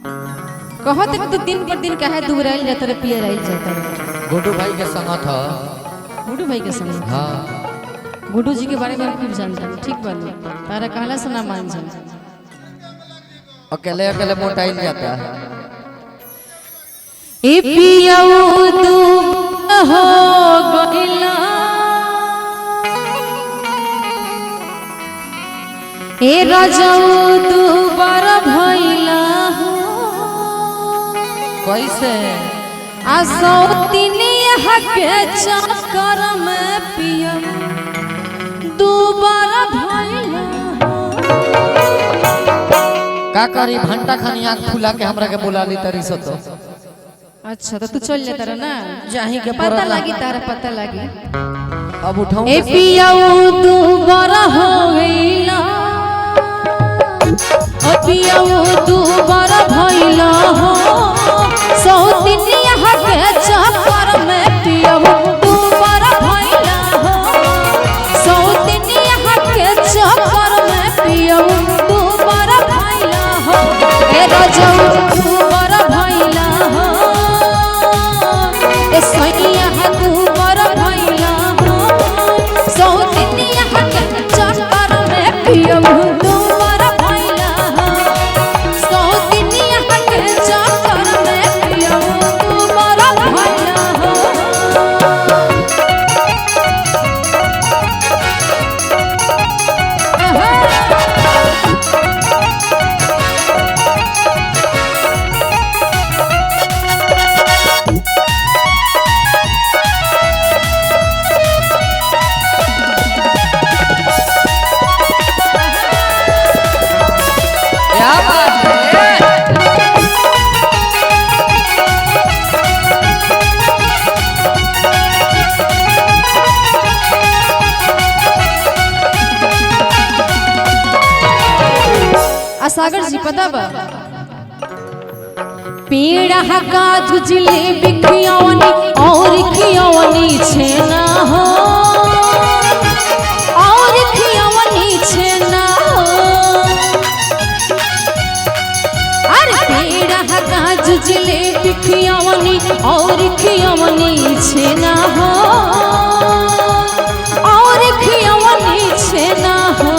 कहत तो दिन पर दिन काहे दुबराइल जाता रे पियर आइल जाता रे। गुड्डू भाई के संग था। गुड्डू भाई के संग? हाँ गुड्डू जी के बारे में खूब जानता हूं। ठीक बात तारा कहला से ना मान जा। अकेले अकेले मोटाइल जाता है। ए पियाऊ तू हो गइला ए राजाऊ तू बड़ा भइला हो कैसे आसो तिनिया के चक्कर में पिया दोबारा भइला का करी घंटा खानी आँख फुला के हमरा के बुला ली तरी सो तो। अच्छा तो तू चल जाता रहा ना जाही के पता लगी तारा पता लगी। अब उठाऊं ए पियाऊ दोबारा हो गइला ओ पियाऊ दोबारा भइला हो सौ तिनिया के चक्कर में पियाऊ दोबारा भइला हो सौ तिनिया के चक्कर में पियाऊ दोबारा भइला हो ए राजाऊ दोबारा भइला हो ए सैया दोबारा भइला हो सौ तिनिया के चक्कर में पियाऊ दोबारा भइला हो सौ तिनिया के चक्कर में पियाऊ दोबारा भइला हो। क्या बात है। सागर जी पता बा पेड़ा का जिलेबी खियौनी और खियौनी छेना हो और खियौनी छेना हो अरे पेड़ा का जिलेबी खियौनी और खियौनी छेना हो और खियौनी छेना हो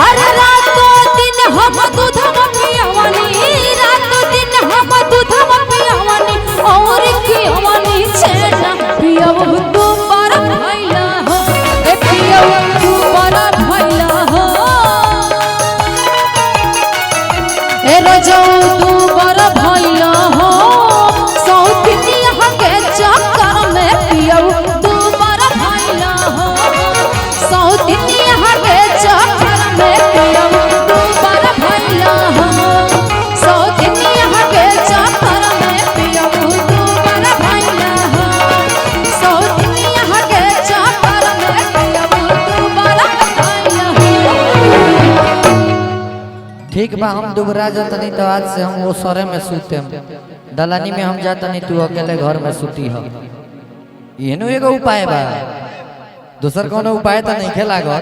अरे रातों दिन हम दूध पियावनी रातों दिन हम दूध पियावनी और खियौनी छेना पियाव दोबारा भइला हो ए पियाव दोबारा भइला हो ए रजऊ दोबारा भइला हो सौ तिनिया के चक्कर में पियाव दोबारा भइला हो सौ तिनिया के चक्कर में पियाव दोबारा भइला हो सौ तिनिया के चक्कर में पियाव दोबारा भइला हो सौ तिनिया के चक्कर में पियाव दोबारा भइला हो। ठीक बा हम दुबरा जतनी तो आज से हम वो सरे में सूते दलानी में हम जातनी तू अकेले घर में सूती हो। एनो एगो उपाय बा दूसर कोनो उपाय तो नहीं खेला गो।